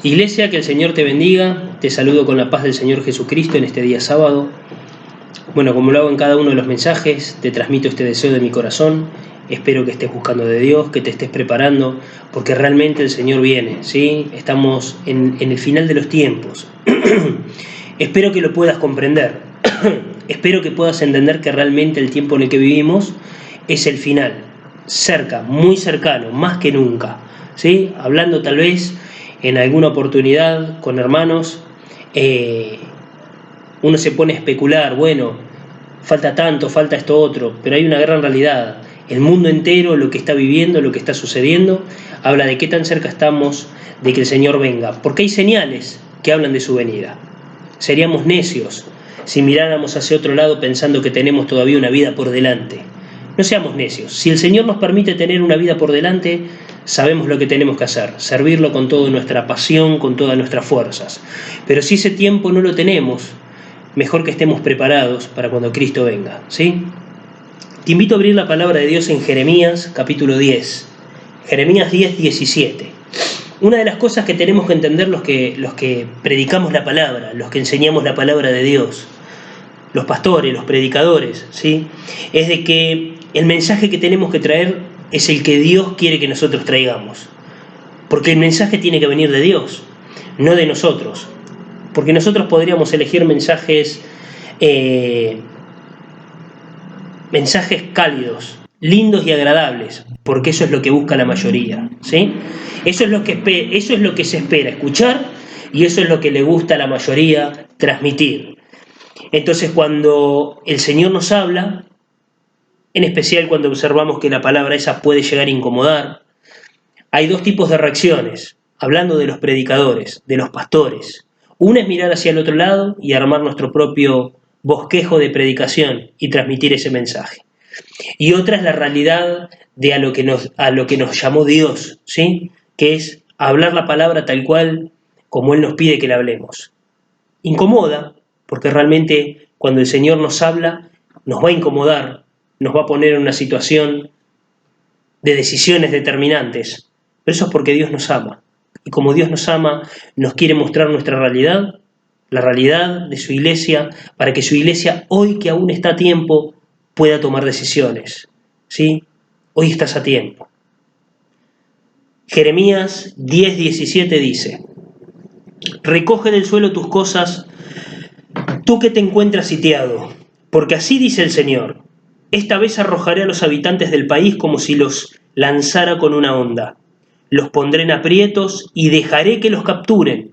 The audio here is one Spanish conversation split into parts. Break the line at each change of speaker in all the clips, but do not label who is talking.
Iglesia, que el Señor te bendiga. Te saludo con la paz del Señor Jesucristo en este día sábado. Bueno, como lo hago en cada uno de los mensajes, te transmito este deseo de mi corazón. Espero que estés buscando de Dios, que te estés preparando, porque realmente el Señor viene, ¿sí? Estamos en el final de los tiempos. Espero que lo puedas comprender. Espero que puedas entender que realmente el tiempo en el que vivimos es el final, cerca, muy cercano, más que nunca, ¿sí? Hablando tal vez en alguna oportunidad con hermanos, uno se pone a especular, bueno, falta tanto, falta esto otro, pero hay una gran realidad. El mundo entero, lo que está viviendo, lo que está sucediendo, habla de qué tan cerca estamos de que el Señor venga, porque hay señales que hablan de su venida. Seríamos necios si miráramos hacia otro lado pensando que tenemos todavía una vida por delante. No seamos necios. Si el Señor nos permite tener una vida por delante, sabemos lo que tenemos que hacer, servirlo con toda nuestra pasión, con todas nuestras fuerzas. Pero si ese tiempo no lo tenemos, mejor que estemos preparados para cuando Cristo venga, ¿sí? Te invito a abrir la palabra de Dios en Jeremías, capítulo 10. Jeremías 10, 17. Una de las cosas que tenemos que entender los que predicamos la palabra, los que enseñamos la palabra de Dios, los pastores, los predicadores, ¿sí? Es de que el mensaje que tenemos que traer es el que Dios quiere que nosotros traigamos. Porque el mensaje tiene que venir de Dios, no de nosotros. Porque nosotros podríamos elegir mensajes cálidos, lindos y agradables, porque eso es lo que busca la mayoría, ¿sí? Eso es lo que se espera escuchar y eso es lo que le gusta a la mayoría transmitir. Entonces, cuando el Señor nos habla, en especial cuando observamos que la palabra esa puede llegar a incomodar, hay dos tipos de reacciones, hablando de los predicadores, de los pastores. Una es mirar hacia el otro lado y armar nuestro propio bosquejo de predicación y transmitir ese mensaje. Y otra es la realidad de a lo que nos llamó Dios, ¿sí? Que es hablar la palabra tal cual como Él nos pide que la hablemos. Incomoda, porque realmente cuando el Señor nos habla, nos va a incomodar, nos va a poner en una situación de decisiones determinantes, pero eso es porque Dios nos ama. Y como Dios nos ama, nos quiere mostrar nuestra realidad, la realidad de su iglesia, para que su iglesia, hoy que aún está a tiempo, pueda tomar decisiones, ¿sí? Hoy estás a tiempo. Jeremías 10:17 dice: recoge del suelo tus cosas, tú que te encuentras sitiado, porque así dice el Señor: esta vez arrojaré a los habitantes del país como si los lanzara con una onda. Los pondré en aprietos y dejaré que los capturen.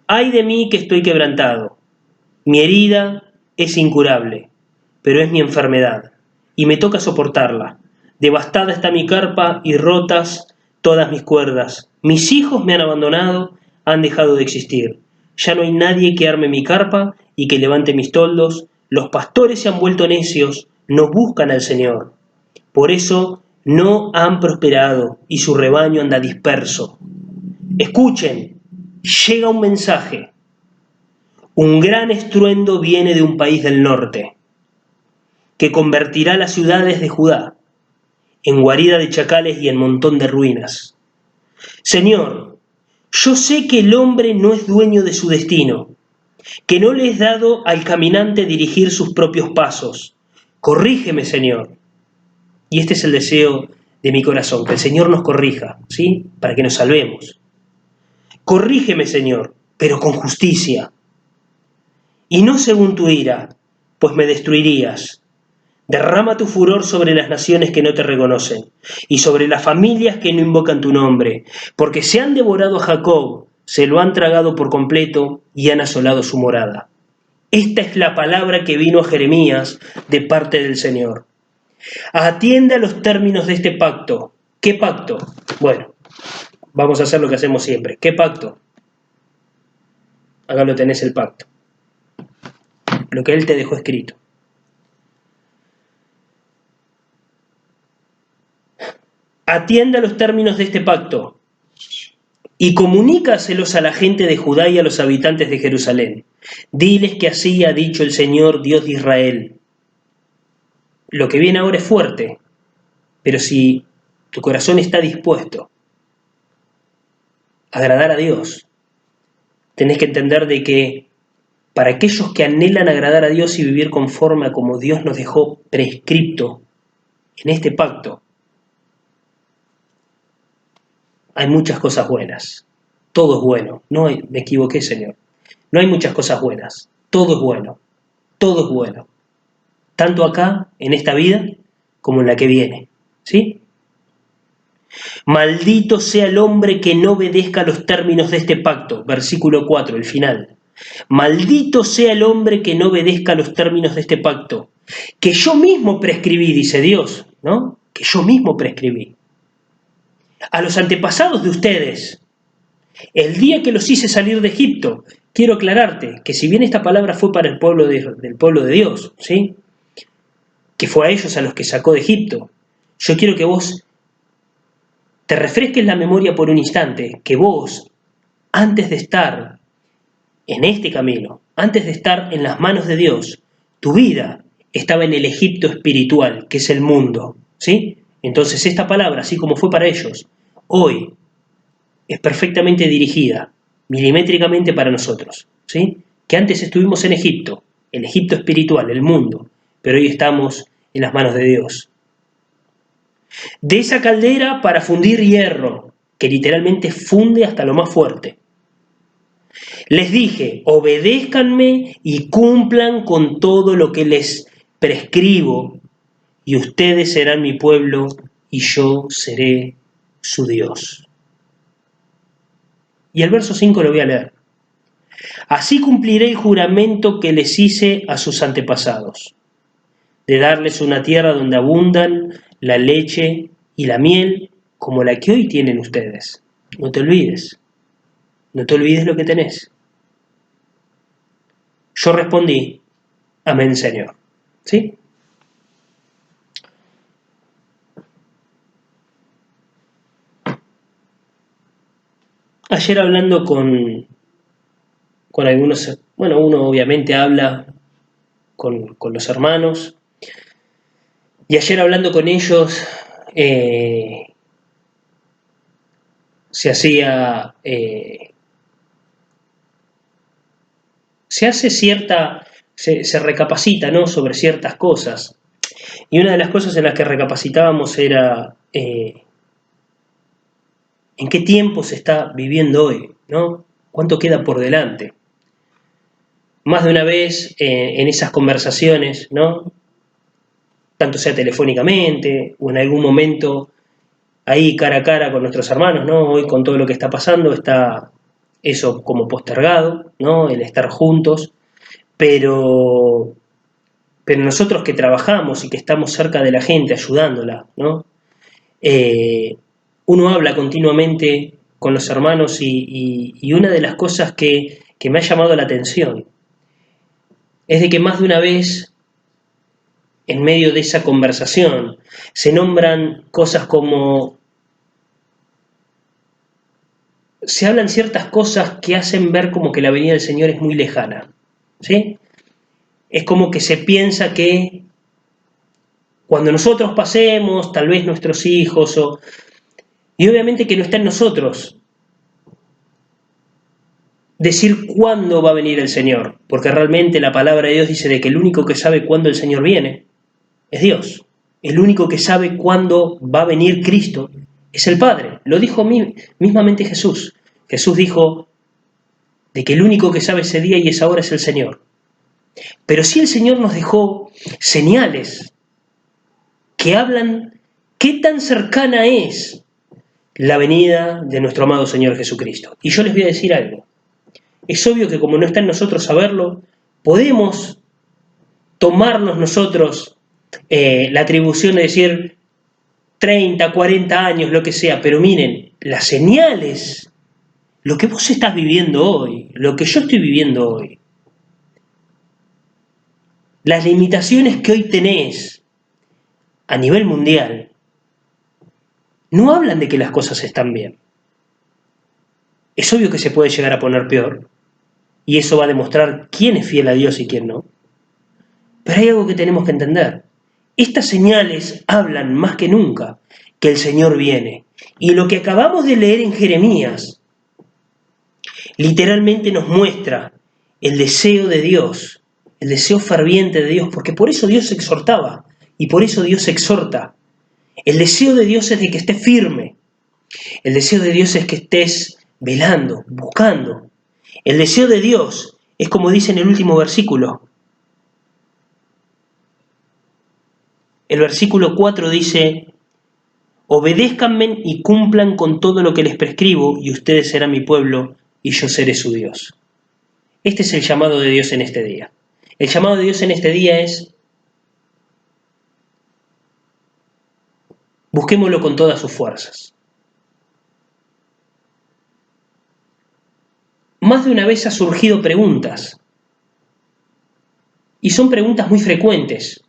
Ay de mí que estoy quebrantado. Mi herida es incurable, pero es mi enfermedad, y me toca soportarla. Devastada está mi carpa y rotas todas mis cuerdas. Mis hijos me han abandonado, han dejado de existir. Ya no hay nadie que arme mi carpa y que levante mis toldos. Los pastores se han vuelto necios, no buscan al Señor. Por eso no han prosperado y su rebaño anda disperso. Escuchen, llega un mensaje. Un gran estruendo viene de un país del norte, que convertirá las ciudades de Judá en guarida de chacales y en montón de ruinas. Señor, yo sé que el hombre no es dueño de su destino, que no le es dado al caminante dirigir sus propios pasos. Corrígeme, Señor. Y este es el deseo de mi corazón, que el Señor nos corrija, ¿sí? Para que nos salvemos. Corrígeme, Señor, pero con justicia. Y no según tu ira, pues me destruirías. Derrama tu furor sobre las naciones que no te reconocen, y sobre las familias que no invocan tu nombre, porque se han devorado a Jacob, se lo han tragado por completo y han asolado su morada. Esta es la palabra que vino a Jeremías de parte del Señor. Atiende a los términos de este pacto. ¿Qué pacto? Bueno, vamos a hacer lo que hacemos siempre. ¿Qué pacto? Acá lo tenés, el pacto. Lo que Él te dejó escrito. Atiende a los términos de este pacto y comunícaselos a la gente de Judá y a los habitantes de Jerusalén. Diles que así ha dicho el Señor, Dios de Israel. Lo que viene ahora es fuerte, pero si tu corazón está dispuesto agradar a Dios. Tenés que entender de que para aquellos que anhelan agradar a Dios y vivir conforme a como Dios nos dejó prescripto en este pacto, hay muchas cosas buenas. Todo es bueno. No hay, me equivoqué, Señor. No hay muchas cosas buenas. Todo es bueno. Todo es bueno. Tanto acá, en esta vida, como en la que viene. ¿Sí? Maldito sea el hombre que no obedezca los términos de este pacto. Versículo 4, el final. Maldito sea el hombre que no obedezca los términos de este pacto, que yo mismo prescribí, dice Dios, ¿no? Que yo mismo prescribí. A los antepasados de ustedes, el día que los hice salir de Egipto, quiero aclararte que si bien esta palabra fue para el pueblo del pueblo de Dios, ¿sí? Que fue a ellos a los que sacó de Egipto, yo quiero que vos te refresques la memoria por un instante, que vos, antes de estar en este camino, antes de estar en las manos de Dios, tu vida estaba en el Egipto espiritual, que es el mundo, ¿sí? Entonces esta palabra, así como fue para ellos, hoy es perfectamente dirigida, milimétricamente para nosotros, ¿sí? Que antes estuvimos en Egipto, el Egipto espiritual, el mundo, pero hoy estamos en las manos de Dios. De esa caldera para fundir hierro, que literalmente funde hasta lo más fuerte. Les dije, obedézcanme y cumplan con todo lo que les prescribo, y ustedes serán mi pueblo y yo seré su Dios. Y el verso 5 lo voy a leer. Así cumpliré el juramento que les hice a sus antepasados, de darles una tierra donde abundan la leche y la miel, como la que hoy tienen ustedes. No te olvides lo que tenés. Yo respondí, amén, Señor. ¿Sí? Ayer hablando con algunos, bueno, uno obviamente habla con los hermanos, y ayer hablando con ellos se hacía, se recapacita, ¿no?, sobre ciertas cosas, y una de las cosas en las que recapacitábamos era en qué tiempo se está viviendo hoy, ¿no? ¿Cuánto queda por delante? Más de una vez en esas conversaciones, ¿no?, tanto sea telefónicamente o en algún momento ahí cara a cara con nuestros hermanos, ¿no? Hoy con todo lo que está pasando está eso como postergado, ¿no?, el estar juntos, pero nosotros que trabajamos y que estamos cerca de la gente ayudándola, ¿no? Uno habla continuamente con los hermanos y una de las cosas que me ha llamado la atención es de que más de una vez en medio de esa conversación se nombran cosas como, se hablan ciertas cosas que hacen ver como que la venida del Señor es muy lejana, ¿sí? Es como que se piensa que cuando nosotros pasemos, tal vez nuestros hijos, y obviamente que no está en nosotros decir cuándo va a venir el Señor, porque realmente la palabra de Dios dice de que el único que sabe cuándo el Señor viene es Dios. El único que sabe cuándo va a venir Cristo es el Padre. Lo dijo mismamente Jesús. Jesús dijo de que el único que sabe ese día y esa hora es el Señor. Pero sí el Señor nos dejó señales que hablan qué tan cercana es la venida de nuestro amado Señor Jesucristo. Y yo les voy a decir algo. Es obvio que como no está en nosotros saberlo, podemos tomarnos nosotros la atribución de decir 30, 40 años, lo que sea, pero miren, las señales, lo que vos estás viviendo hoy, lo que yo estoy viviendo hoy, las limitaciones que hoy tenés a nivel mundial, no hablan de que las cosas están bien. Es obvio que se puede llegar a poner peor, y eso va a demostrar quién es fiel a Dios y quién no. Pero hay algo que tenemos que entender. Estas señales hablan más que nunca que el Señor viene. Y lo que acabamos de leer en Jeremías literalmente nos muestra el deseo de Dios, el deseo ferviente de Dios, porque por eso Dios exhortaba y por eso Dios exhorta. El deseo de Dios es de que estés firme, el deseo de Dios es que estés velando, buscando. El deseo de Dios es como dice en el último versículo. El versículo 4 dice: obedézcanme y cumplan con todo lo que les prescribo, y ustedes serán mi pueblo, y yo seré su Dios. Este es el llamado de Dios en este día. El llamado de Dios en este día es: busquémoslo con todas sus fuerzas. Más de una vez ha surgido preguntas, y son preguntas muy frecuentes,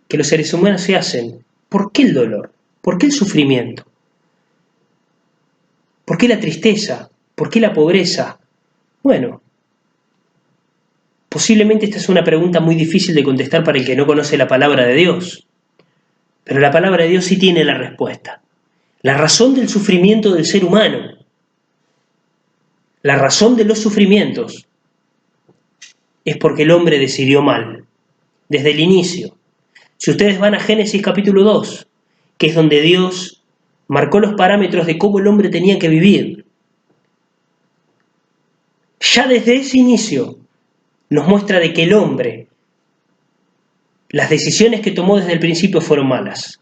que los seres humanos se hacen. ¿Por qué el dolor? ¿Por qué el sufrimiento? ¿Por qué la tristeza? ¿Por qué la pobreza? Bueno, posiblemente esta es una pregunta muy difícil de contestar para el que no conoce la palabra de Dios, pero la palabra de Dios sí tiene la respuesta. La razón del sufrimiento del ser humano, la razón de los sufrimientos, es porque el hombre decidió mal, desde el inicio. Si ustedes van a Génesis capítulo 2, que es donde Dios marcó los parámetros de cómo el hombre tenía que vivir, ya desde ese inicio nos muestra de que el hombre, las decisiones que tomó desde el principio fueron malas.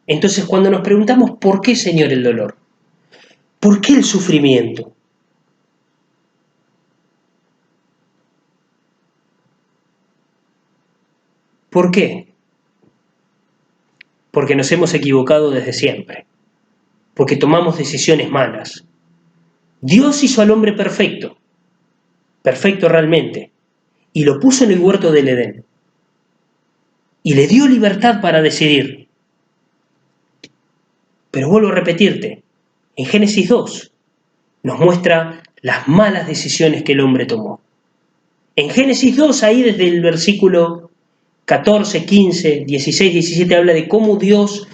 Entonces, cuando nos preguntamos ¿por qué, Señor, el dolor? ¿Por qué el sufrimiento? ¿Por qué? Porque nos hemos equivocado desde siempre, porque tomamos decisiones malas. Dios hizo al hombre perfecto, perfecto realmente, y lo puso en el huerto del Edén, y le dio libertad para decidir. Pero vuelvo a repetirte, en Génesis 2 nos muestra las malas decisiones que el hombre tomó. En Génesis 2, ahí desde el versículo 14, 15, 16, 17, habla de cómo Dios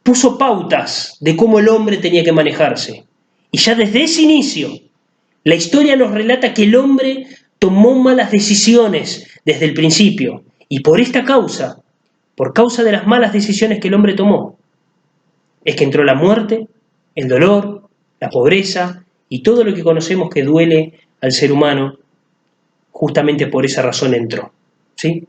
puso pautas de cómo el hombre tenía que manejarse. Y ya desde ese inicio, la historia nos relata que el hombre tomó malas decisiones desde el principio. Y por esta causa, por causa de las malas decisiones que el hombre tomó, es que entró la muerte, el dolor, la pobreza y todo lo que conocemos que duele al ser humano, justamente por esa razón entró. ¿Sí?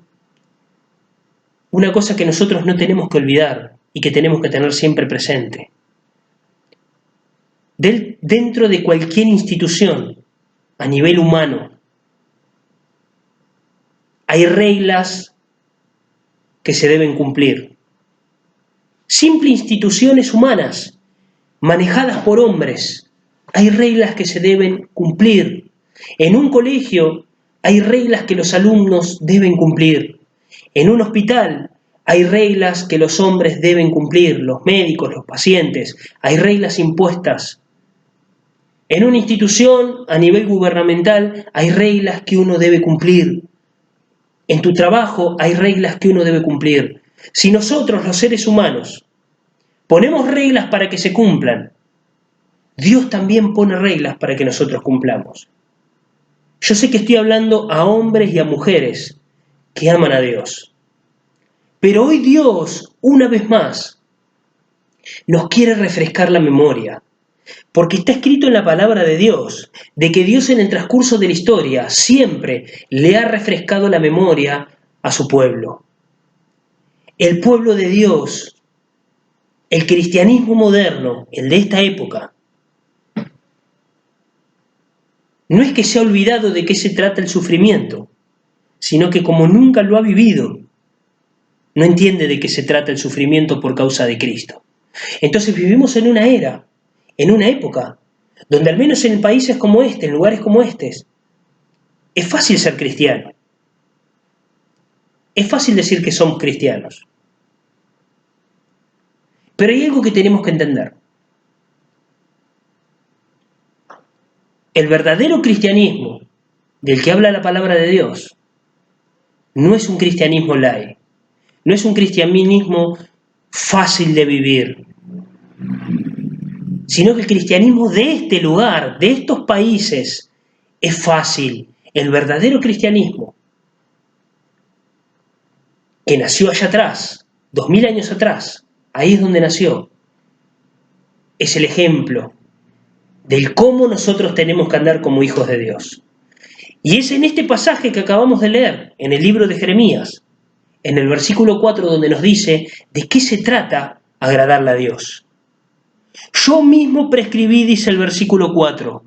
Una cosa que nosotros no tenemos que olvidar y que tenemos que tener siempre presente. Dentro de cualquier institución, a nivel humano, hay reglas que se deben cumplir. Simples instituciones humanas, manejadas por hombres, hay reglas que se deben cumplir. En un colegio hay reglas que los alumnos deben cumplir. En un hospital hay reglas que los hombres deben cumplir, los médicos, los pacientes, hay reglas impuestas. En una institución a nivel gubernamental hay reglas que uno debe cumplir. En tu trabajo hay reglas que uno debe cumplir. Si nosotros, los seres humanos, ponemos reglas para que se cumplan, Dios también pone reglas para que nosotros cumplamos. Yo sé que estoy hablando a hombres y a mujeres que aman a Dios. Pero hoy Dios, una vez más, nos quiere refrescar la memoria. Porque está escrito en la palabra de Dios, de que Dios en el transcurso de la historia siempre le ha refrescado la memoria a su pueblo. El pueblo de Dios, el cristianismo moderno, el de esta época, no es que se ha olvidado de qué se trata el sufrimiento, sino que como nunca lo ha vivido, no entiende de qué se trata el sufrimiento por causa de Cristo. Entonces vivimos en una era, en una época, donde al menos en países como este, en lugares como estos, es fácil ser cristiano. Es fácil decir que somos cristianos. Pero hay algo que tenemos que entender. El verdadero cristianismo del que habla la palabra de Dios no es un cristianismo light, no es un cristianismo fácil de vivir. sino que el cristianismo de este lugar, de estos países, es fácil. El verdadero cristianismo, que nació allá atrás, 2000 años atrás, ahí es donde nació, es el ejemplo del cómo nosotros tenemos que andar como hijos de Dios. Y es en este pasaje que acabamos de leer, en el libro de Jeremías, en el versículo 4, donde nos dice de qué se trata agradarle a Dios. Yo mismo prescribí, dice el versículo 4,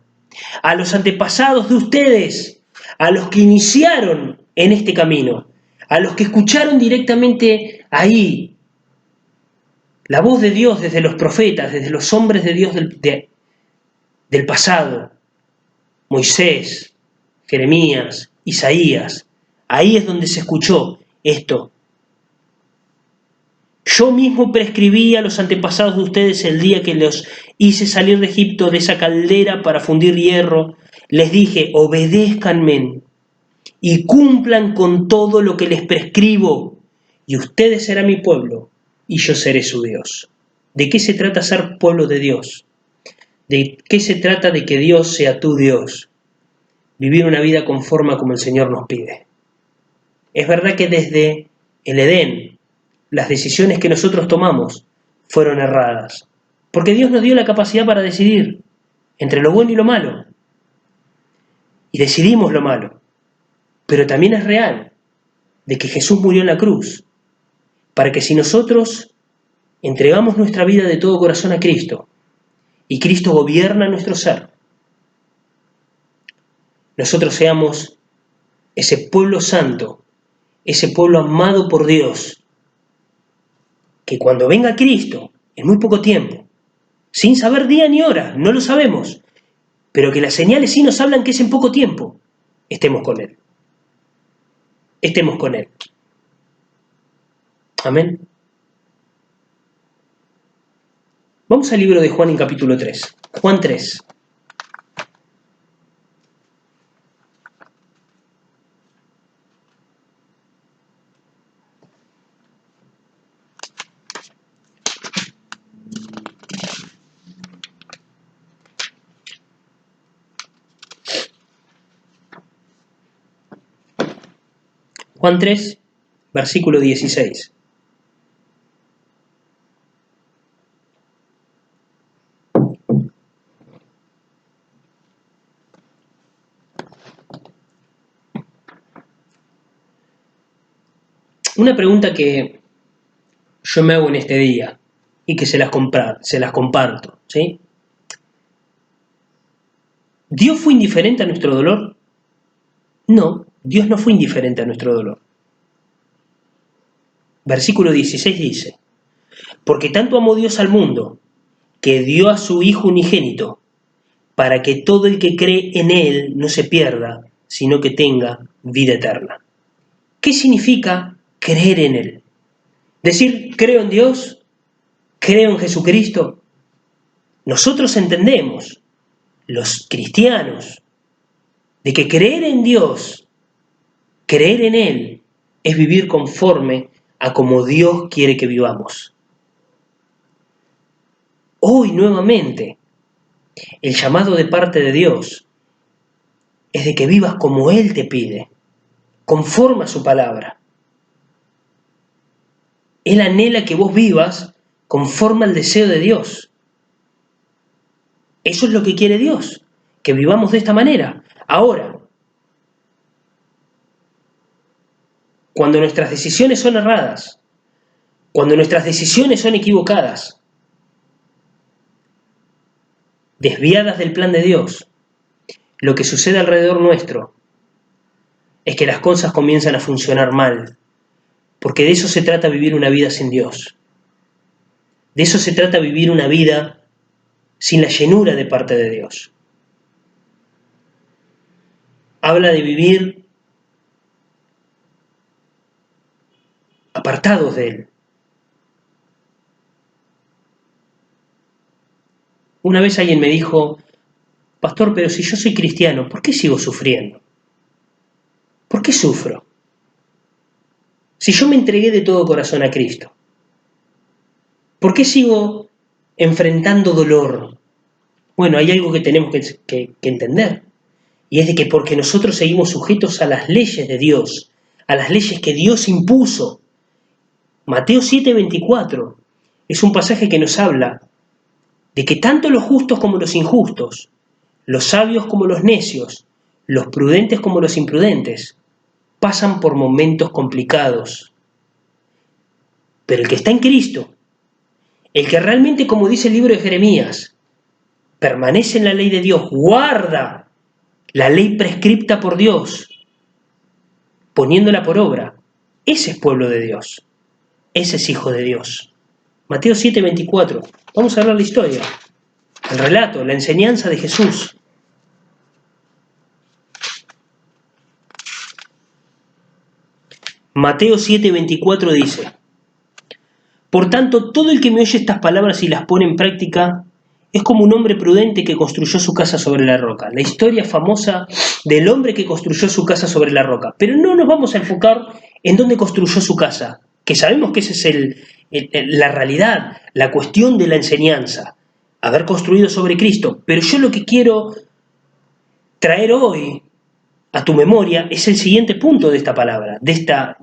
a los antepasados de ustedes, a los que iniciaron en este camino, a los que escucharon directamente ahí la voz de Dios desde los profetas, desde los hombres de Dios del pasado, Moisés, Jeremías, Isaías. Ahí es donde se escuchó esto. Yo mismo prescribí a los antepasados de ustedes el día que los hice salir de Egipto, de esa caldera para fundir hierro. Les dije, obedézcanme y cumplan con todo lo que les prescribo, y ustedes serán mi pueblo, y yo seré su Dios. ¿De qué se trata ser pueblo de Dios? ¿De qué se trata de que Dios sea tu Dios? Vivir una vida conforme como el Señor nos pide. Es verdad que desde el Edén, las decisiones que nosotros tomamos fueron erradas, porque Dios nos dio la capacidad para decidir entre lo bueno y lo malo, y decidimos lo malo. Pero también es real de que Jesús murió en la cruz, para que si nosotros entregamos nuestra vida de todo corazón a Cristo, y Cristo gobierna nuestro ser, nosotros seamos ese pueblo santo, ese pueblo amado por Dios, que cuando venga Cristo, en muy poco tiempo, sin saber día ni hora, no lo sabemos, pero que las señales sí nos hablan que es en poco tiempo, estemos con Él. Estemos con Él. Amén. Vamos al libro de Juan en capítulo 3. Juan 3. Juan 3, versículo 16. Una pregunta que yo me hago en este día y que se las comparto, ¿sí? ¿Dios fue indiferente a nuestro dolor? No, Dios no fue indiferente a nuestro dolor. Versículo 16 dice, porque tanto amó Dios al mundo, que dio a su Hijo unigénito, para que todo el que cree en Él no se pierda, sino que tenga vida eterna. ¿Qué significa creer en Él? Decir, creo en Dios, creo en Jesucristo. Nosotros entendemos, los cristianos, de que creer en Dios, creer en Él, es vivir conforme a como Dios quiere que vivamos. Hoy nuevamente, el llamado de parte de Dios es de que vivas como Él te pide, conforme a su palabra. Él anhela que vos vivas conforme al deseo de Dios. Eso es lo que quiere Dios, que vivamos de esta manera. Ahora, cuando nuestras decisiones son erradas, cuando nuestras decisiones son equivocadas, desviadas del plan de Dios, lo que sucede alrededor nuestro es que las cosas comienzan a funcionar mal, porque de eso se trata vivir una vida sin Dios. De eso se trata vivir una vida sin la llenura de parte de Dios. Habla de vivir apartados de Él. Una vez alguien me dijo, pastor, pero si yo soy cristiano, ¿por qué sigo sufriendo? ¿Por qué sufro? Si yo me entregué de todo corazón a Cristo, ¿por qué sigo enfrentando dolor? Bueno, hay algo que tenemos que entender, y es de que porque nosotros seguimos sujetos a las leyes de Dios, a las leyes que Dios impuso. Mateo 7:24 es un pasaje que nos habla de que tanto los justos como los injustos, los sabios como los necios, los prudentes como los imprudentes, pasan por momentos complicados. Pero el que está en Cristo, el que realmente, como dice el libro de Jeremías, permanece en la ley de Dios, guarda la ley prescripta por Dios, poniéndola por obra, ese es pueblo de Dios, ese es hijo de Dios. Mateo 7:24, vamos a ver la historia, el relato, la enseñanza de Jesús. Mateo 7:24 dice: por tanto, todo el que me oye estas palabras y las pone en práctica es como un hombre prudente que construyó su casa sobre la roca. La historia famosa del hombre que construyó su casa sobre la roca. Pero no nos vamos a enfocar en dónde construyó su casa, que sabemos que esa es la realidad, la cuestión de la enseñanza, haber construido sobre Cristo. Pero yo lo que quiero traer hoy a tu memoria es el siguiente punto de esta palabra, de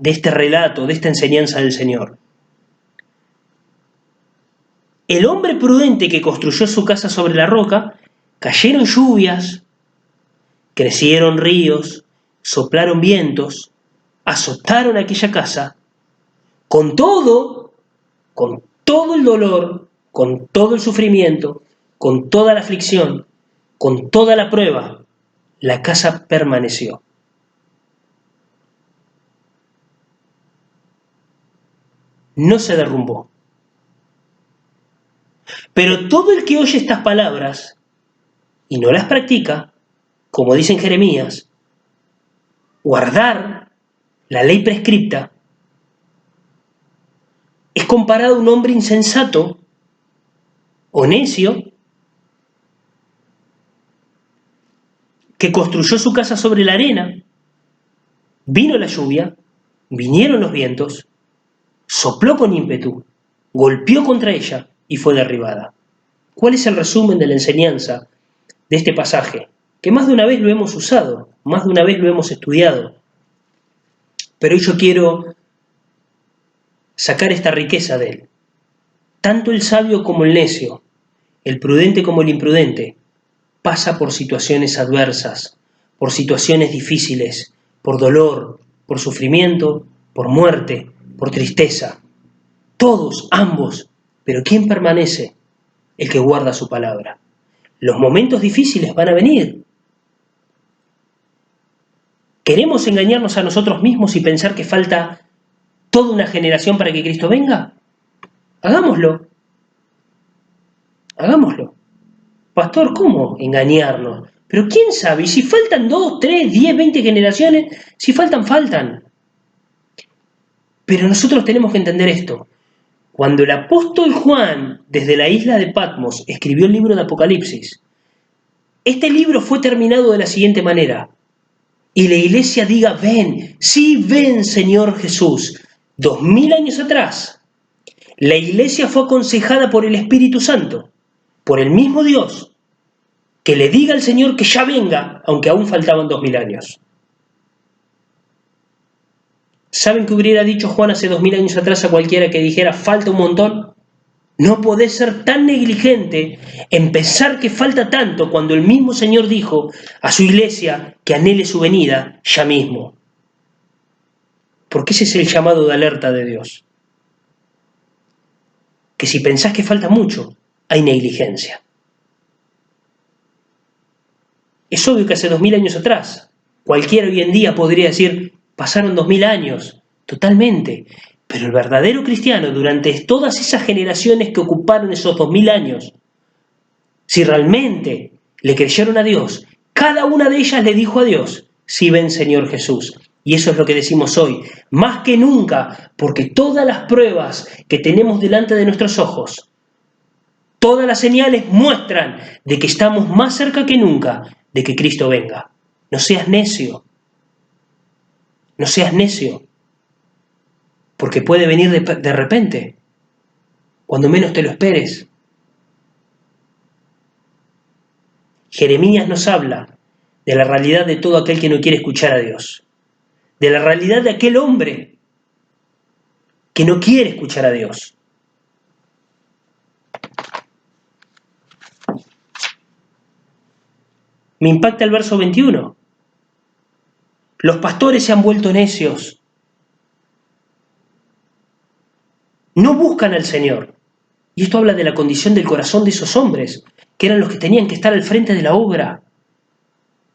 este relato, de esta enseñanza del Señor. El hombre prudente que construyó su casa sobre la roca, cayeron lluvias, crecieron ríos, soplaron vientos, azotaron aquella casa, con todo el dolor, con todo el sufrimiento, con toda la aflicción, con toda la prueba, la casa permaneció. No se derrumbó. Pero todo el que oye estas palabras y no las practica, como dice en Jeremías, guardar la ley prescripta, es comparado a un hombre insensato o necio que construyó su casa sobre la arena, vino la lluvia, vinieron los vientos, sopló con ímpetu, golpeó contra ella y fue derribada. ¿Cuál es el resumen de la enseñanza de este pasaje? Que más de una vez lo hemos usado, más de una vez lo hemos estudiado, pero hoy yo quiero sacar esta riqueza de él. Tanto el sabio como el necio, el prudente como el imprudente, pasa por situaciones adversas, por situaciones difíciles, por dolor, por sufrimiento, por muerte, por tristeza. Todos, ambos, pero ¿quién permanece? El que guarda su palabra. Los momentos difíciles van a venir. ¿Queremos engañarnos a nosotros mismos y pensar que falta toda una generación para que Cristo venga? Hagámoslo. Hagámoslo. Pastor, ¿cómo engañarnos? Pero quién sabe, y si faltan 2, 3, 10, 20 generaciones, si faltan, faltan. Pero nosotros tenemos que entender esto. Cuando el apóstol Juan, desde la isla de Patmos, escribió el libro de Apocalipsis, este libro fue terminado de la siguiente manera: y la iglesia diga, ven, sí ven, Señor Jesús. 2000 años atrás, la iglesia fue aconsejada por el Espíritu Santo, por el mismo Dios, que le diga al Señor que ya venga, aunque aún faltaban 2000 años. ¿Saben qué hubiera dicho Juan hace 2000 años atrás a cualquiera que dijera falta un montón? No podés ser tan negligente en pensar que falta tanto cuando el mismo Señor dijo a su iglesia que anhele su venida ya mismo. Porque ese es el llamado de alerta de Dios. Que si pensás que falta mucho, hay negligencia. Es obvio que hace 2000 años atrás, cualquiera hoy en día podría decir, pasaron 2000 años, totalmente. Pero el verdadero cristiano, durante todas esas generaciones que ocuparon esos 2000 años, si realmente le creyeron a Dios, cada una de ellas le dijo a Dios, sí ven Señor Jesús. Y eso es lo que decimos hoy, más que nunca, porque todas las pruebas que tenemos delante de nuestros ojos, todas las señales muestran de que estamos más cerca que nunca de que Cristo venga. No seas necio, no seas necio, porque puede venir de repente, cuando menos te lo esperes. Jeremías nos habla de la realidad de todo aquel que no quiere escuchar a Dios, de la realidad de aquel hombre que no quiere escuchar a Dios. Me impacta el verso 21. Los pastores se han vuelto necios. No buscan al Señor. Y esto habla de la condición del corazón de esos hombres, que eran los que tenían que estar al frente de la obra.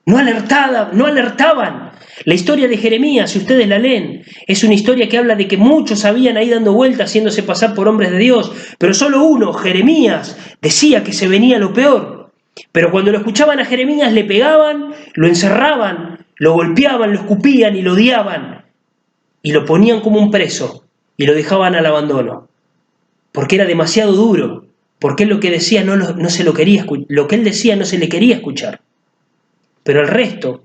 No alertaban. La historia de Jeremías, si ustedes la leen, es una historia que habla de que muchos habían ahí dando vueltas, haciéndose pasar por hombres de Dios, pero solo uno, Jeremías, decía que se venía lo peor. Pero cuando lo escuchaban a Jeremías le pegaban, lo encerraban, lo golpeaban, lo escupían y lo odiaban. Y lo ponían como un preso y lo dejaban al abandono. Porque era demasiado duro, porque él lo que decía no se lo quería escuchar, lo que él decía no se le quería escuchar. Pero el resto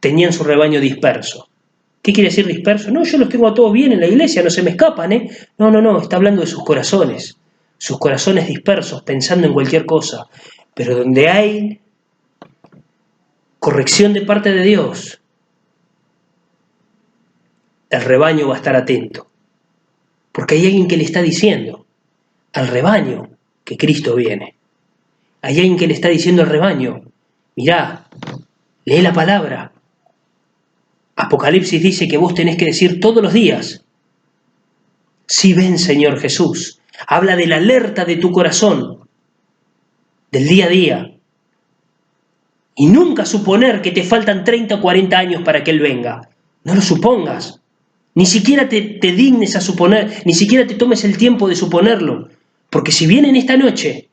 tenían su rebaño disperso. ¿Qué quiere decir disperso? No, yo los tengo a todos bien en la iglesia, no se me escapan, ¿eh? No, está hablando de sus corazones dispersos, pensando en cualquier cosa. Pero donde hay corrección de parte de Dios, el rebaño va a estar atento. Porque hay alguien que le está diciendo al rebaño que Cristo viene. Hay alguien que le está diciendo al rebaño, mirá, lee la palabra. Apocalipsis dice que vos tenés que decir todos los días, sí ven Señor Jesús. Habla de la alerta de tu corazón, del día a día. Y nunca suponer que te faltan 30 o 40 años para que Él venga. No lo supongas. Ni siquiera te dignes a suponer, ni siquiera te tomes el tiempo de suponerlo. Porque si viene en esta noche,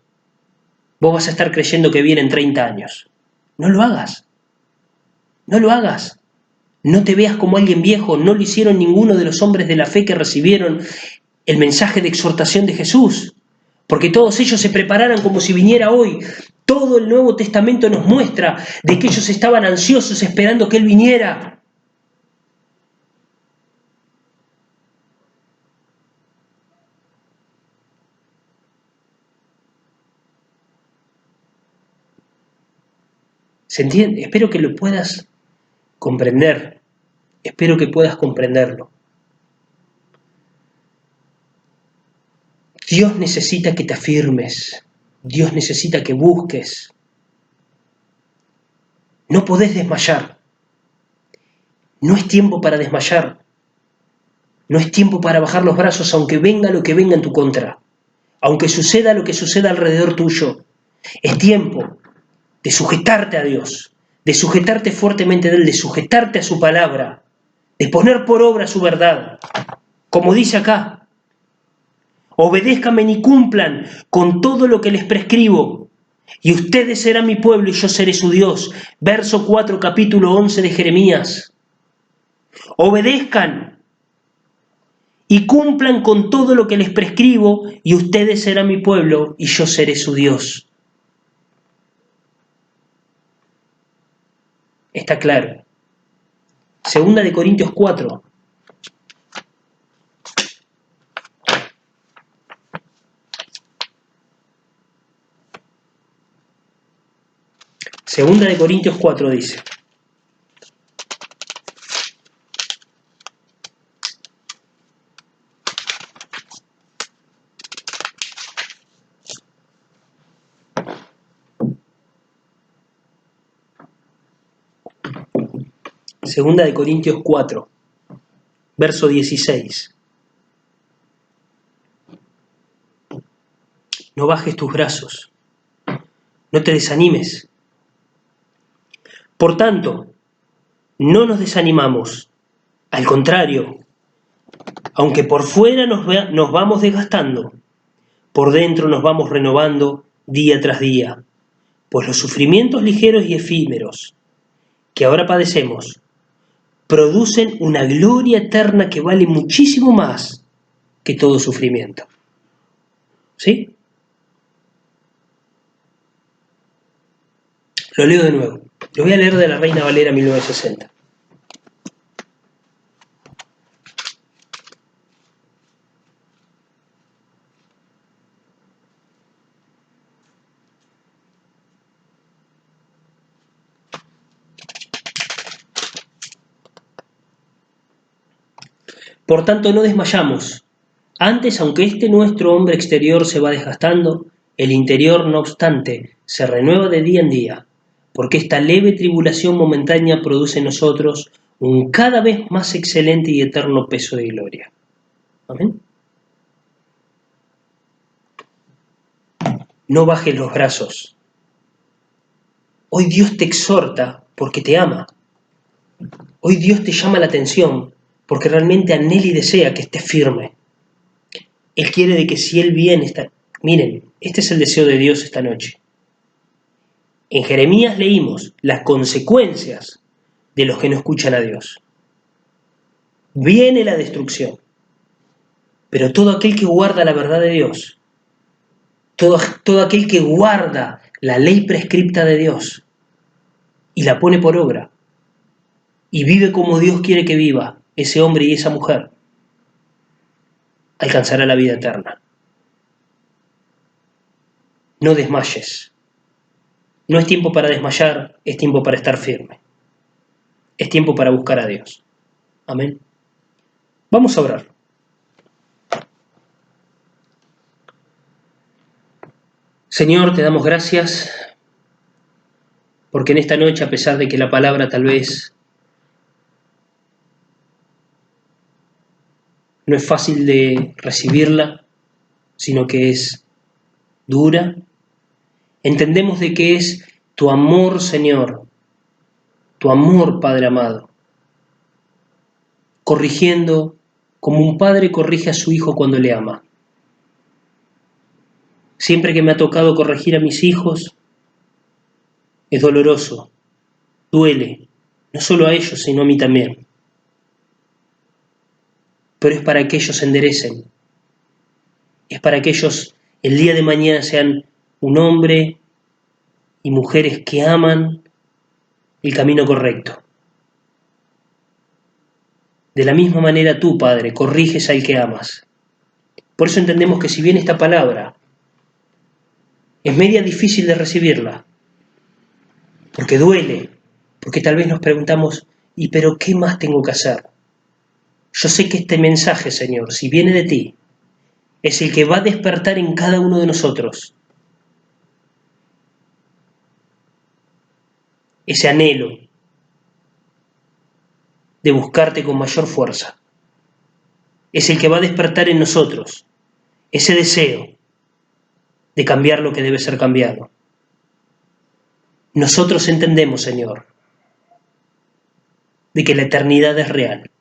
vos vas a estar creyendo que viene en 30 años. No lo hagas. No lo hagas. No te veas como alguien viejo. No lo hicieron ninguno de los hombres de la fe que recibieron el mensaje de exhortación de Jesús. Porque todos ellos se prepararan como si viniera hoy. Todo el Nuevo Testamento nos muestra de que ellos estaban ansiosos esperando que Él viniera. ¿Se entiende? Espero que lo puedas comprender. Espero que puedas comprenderlo. Dios necesita que te afirmes. Dios necesita que busques. No podés desmayar. No es tiempo para desmayar. No es tiempo para bajar los brazos aunque venga lo que venga en tu contra. Aunque suceda lo que suceda alrededor tuyo. Es tiempo de sujetarte a Dios, de sujetarte fuertemente de Él, de sujetarte a su palabra, de poner por obra su verdad. Como dice acá, obedézcanme y cumplan con todo lo que les prescribo, y ustedes serán mi pueblo y yo seré su Dios. Verso 4, capítulo 11 de Jeremías. Obedezcan y cumplan con todo lo que les prescribo, y ustedes serán mi pueblo y yo seré su Dios. Está claro. Segunda de Corintios 4. Segunda de Corintios 4 dice. Segunda de Corintios 4, verso 16. No bajes tus brazos, no te desanimes. Por tanto, no nos desanimamos. Al contrario, aunque por fuera nos vamos desgastando, por dentro nos vamos renovando día tras día. Pues los sufrimientos ligeros y efímeros que ahora padecemos producen una gloria eterna que vale muchísimo más que todo sufrimiento. ¿Sí? Lo leo de nuevo. Lo voy a leer de la Reina Valera 1960. Por tanto, no desmayamos. Antes, aunque este nuestro hombre exterior se va desgastando, el interior, no obstante, se renueva de día en día, porque esta leve tribulación momentánea produce en nosotros un cada vez más excelente y eterno peso de gloria. Amén. No bajes los brazos. Hoy Dios te exhorta porque te ama. Hoy Dios te llama la atención porque realmente anhela y desea que estés firme. Él quiere de que si Él viene, miren, este es el deseo de Dios esta noche. En Jeremías leímos las consecuencias de los que no escuchan a Dios. Viene la destrucción, pero todo aquel que guarda la verdad de Dios, todo aquel que guarda la ley prescripta de Dios y la pone por obra y vive como Dios quiere que viva ese hombre y esa mujer, alcanzará la vida eterna. No desmayes. No es tiempo para desmayar, es tiempo para estar firme. Es tiempo para buscar a Dios. Amén. Vamos a orar. Señor, te damos gracias porque en esta noche, a pesar de que la palabra tal vez no es fácil de recibirla, sino que es dura, entendemos de que es tu amor, Señor, tu amor, Padre amado, corrigiendo como un padre corrige a su hijo cuando le ama. Siempre que me ha tocado corregir a mis hijos, es doloroso, duele, no solo a ellos, sino a mí también. Pero es para que ellos se enderecen, es para que ellos el día de mañana sean un hombre y mujeres que aman el camino correcto. De la misma manera tú, Padre, corriges al que amas. Por eso entendemos que si bien esta palabra es media difícil de recibirla, porque duele, porque tal vez nos preguntamos, ¿y pero qué más tengo que hacer? Yo sé que este mensaje, Señor, si viene de ti, es el que va a despertar en cada uno de nosotros ese anhelo de buscarte con mayor fuerza. Es el que va a despertar en nosotros ese deseo de cambiar lo que debe ser cambiado. Nosotros entendemos, Señor, de que la eternidad es real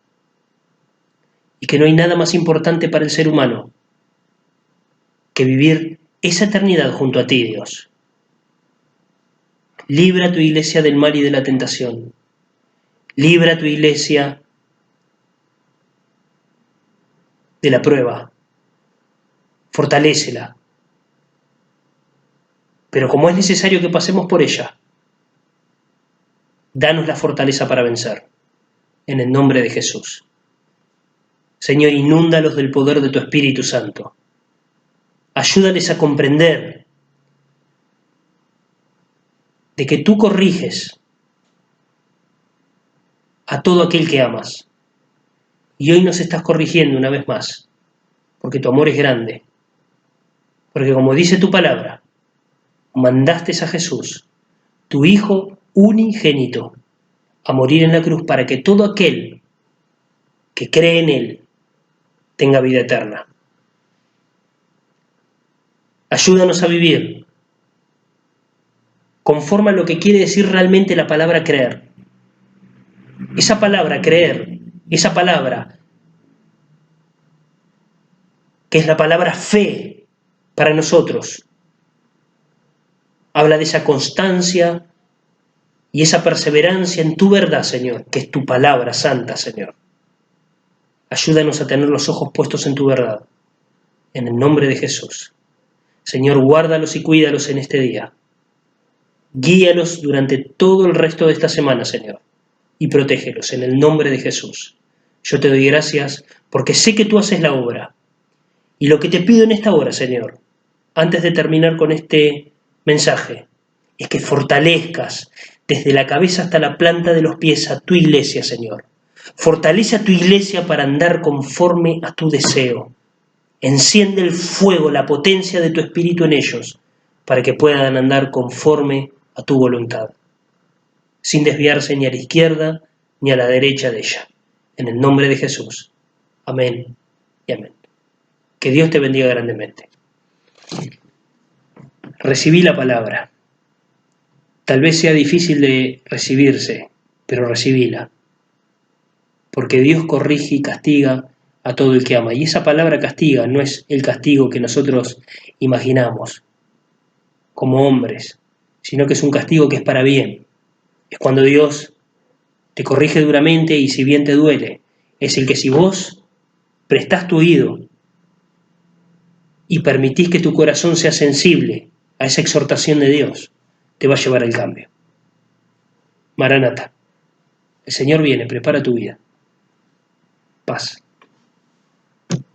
y que no hay nada más importante para el ser humano que vivir esa eternidad junto a ti, Dios. Libra a tu iglesia del mal y de la tentación. Libra a tu iglesia de la prueba. Fortalécela. Pero como es necesario que pasemos por ella, danos la fortaleza para vencer. En el nombre de Jesús. Señor, inúndalos del poder de tu Espíritu Santo. Ayúdales a comprender de que tú corriges a todo aquel que amas. Y hoy nos estás corrigiendo una vez más, porque tu amor es grande. Porque como dice tu palabra, mandaste a Jesús, tu Hijo unigénito, a morir en la cruz para que todo aquel que cree en Él tenga vida eterna. Ayúdanos a vivir conforme a lo que quiere decir realmente la palabra creer. Esa palabra creer, esa palabra que es la palabra fe para nosotros, habla de esa constancia y esa perseverancia en tu verdad, Señor, que es tu palabra santa, Señor. Ayúdanos a tener los ojos puestos en tu verdad, en el nombre de Jesús. Señor, guárdalos y cuídalos en este día. Guíalos durante todo el resto de esta semana, Señor, y protégelos en el nombre de Jesús. Yo te doy gracias porque sé que tú haces la obra. Y lo que te pido en esta hora, Señor, antes de terminar con este mensaje, es que fortalezcas desde la cabeza hasta la planta de los pies a tu iglesia, Señor. Fortalece a tu iglesia para andar conforme a tu deseo. Enciende el fuego, la potencia de tu espíritu en ellos, para que puedan andar conforme a tu voluntad, sin desviarse ni a la izquierda ni a la derecha de ella. En el nombre de Jesús. Amén y amén. Que Dios te bendiga grandemente. Recibí la palabra. Tal vez sea difícil de recibirse, pero recibíla. Porque Dios corrige y castiga a todo el que ama. Y esa palabra castiga no es el castigo que nosotros imaginamos como hombres, sino que es un castigo que es para bien. Es cuando Dios te corrige duramente y si bien te duele, es el que si vos prestás tu oído y permitís que tu corazón sea sensible a esa exhortación de Dios, te va a llevar al cambio. Maranata, el Señor viene, prepara tu vida.